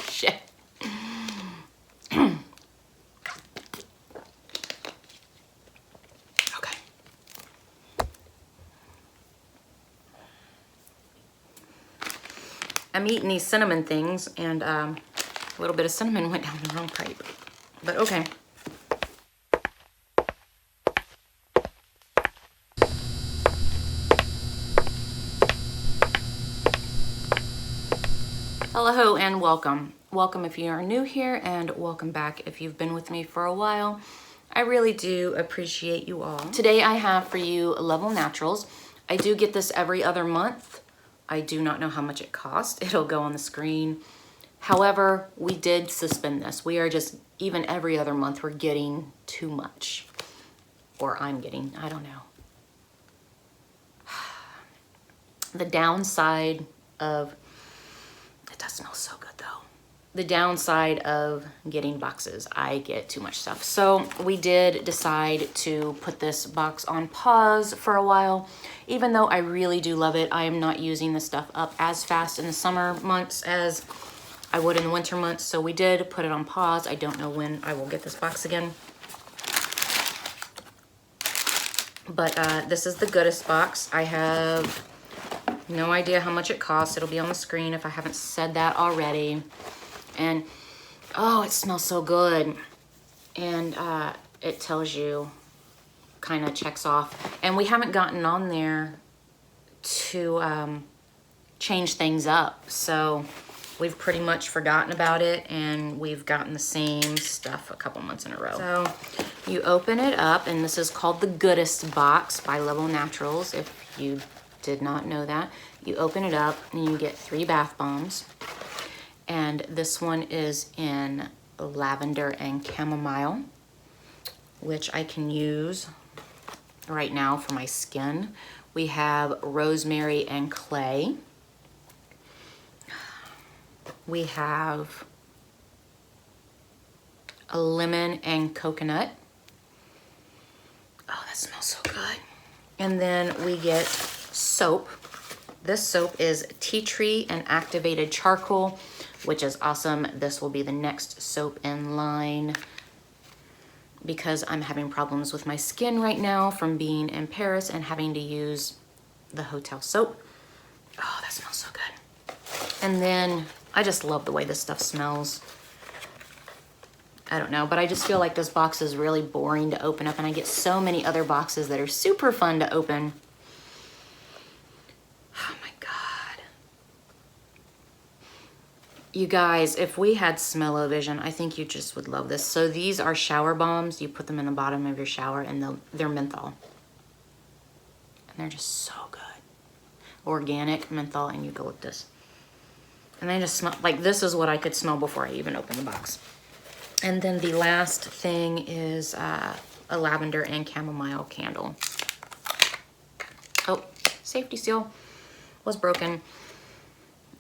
Shit. Okay. I'm eating these cinnamon things, and a little bit of cinnamon went down the wrong pipe. But okay. Hello and welcome. Welcome if you are new here, and welcome back if you've been with me for a while. I really do appreciate you all. Today I have for you Level Naturals. I do get this every other month. I do not know how much it costs. It'll go on the screen. However, we did suspend this. We are just, even every other month, we're getting too much. Or I'm getting, I don't know. The downside of, it does smell so good though. The downside of getting boxes, I get too much stuff. So we did decide to put this box on pause for a while. Even though I really do love it, I am not using this stuff up as fast in the summer months as I would in the winter months. So we did put it on pause. I don't know when I will get this box again. But this is the Good-est box. I have no idea how much it costs. It'll be on the screen if I haven't said that already. And oh, it smells so good. And it tells you, kind of checks off. And we haven't gotten on there to change things up. So we've pretty much forgotten about it, and we've gotten the same stuff a couple months in a row. So you open it up, and this is called the Good-est box by Level Naturals, if you did not know that. You open it up and you get 3 bath bombs. And this one is in lavender and chamomile, which I can use right now for my skin. We have rosemary and clay. We have a lemon and coconut. Oh, that smells so good. And then we get soap. This soap is tea tree and activated charcoal, which is awesome. This will be the next soap in line because I'm having problems with my skin right now from being in Paris and having to use the hotel soap. Oh, that smells so good. And then I just love the way this stuff smells. I don't know, but I just feel like this box is really boring to open up, and I get so many other boxes that are super fun to open. Oh my God. You guys, if we had smell-o-vision, I think you just would love this. So these are shower bombs. You put them in the bottom of your shower, and they're menthol. And they're just so good. Organic menthol and eucalyptus. And they just smell, like this is what I could smell before I even opened the box. And then the last thing is a lavender and chamomile candle. Oh, safety seal was broken.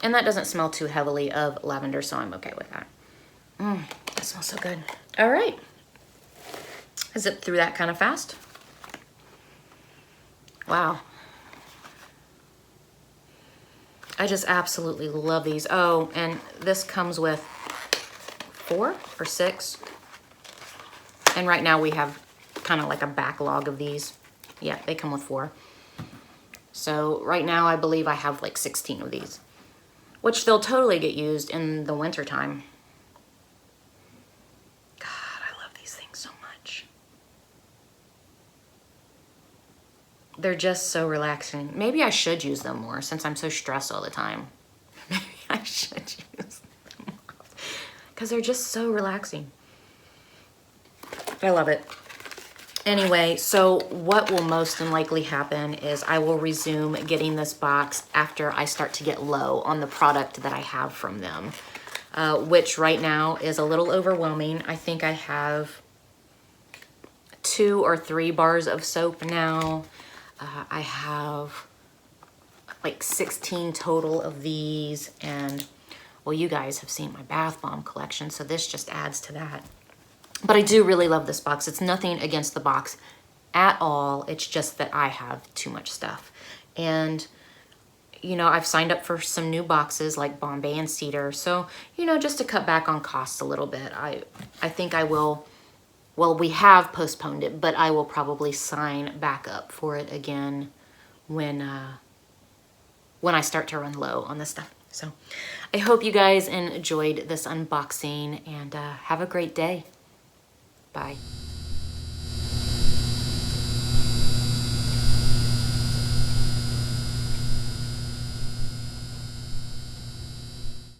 And that doesn't smell too heavily of lavender, so I'm okay with that. That smells so good. All right. I zipped through that kind of fast. Wow. I just absolutely love these. Oh, and this comes with 4 or 6. And right now we have kind of like a backlog of these. Yeah, they come with 4. So right now I believe I have like 16 of these, which they'll totally get used in the winter time. God, I love these things so much. They're just so relaxing. Maybe I should use them more since I'm so stressed all the time. Maybe I should use them more because they're just so relaxing. I love it. Anyway, so what will most likely happen is I will resume getting this box after I start to get low on the product that I have from them, which right now is a little overwhelming. I think I have 2 or 3 bars of soap now. I have like 16 total of these, and well, you guys have seen my bath bomb collection, so this just adds to that. But I do really love this box. It's nothing against the box at all. It's just that I have too much stuff. And you know, I've signed up for some new boxes like Bombay and Cedar. So, you know, just to cut back on costs a little bit, I think I will, well, we have postponed it, but I will probably sign back up for it again when I start to run low on this stuff. So I hope you guys enjoyed this unboxing, and have a great day. Bye.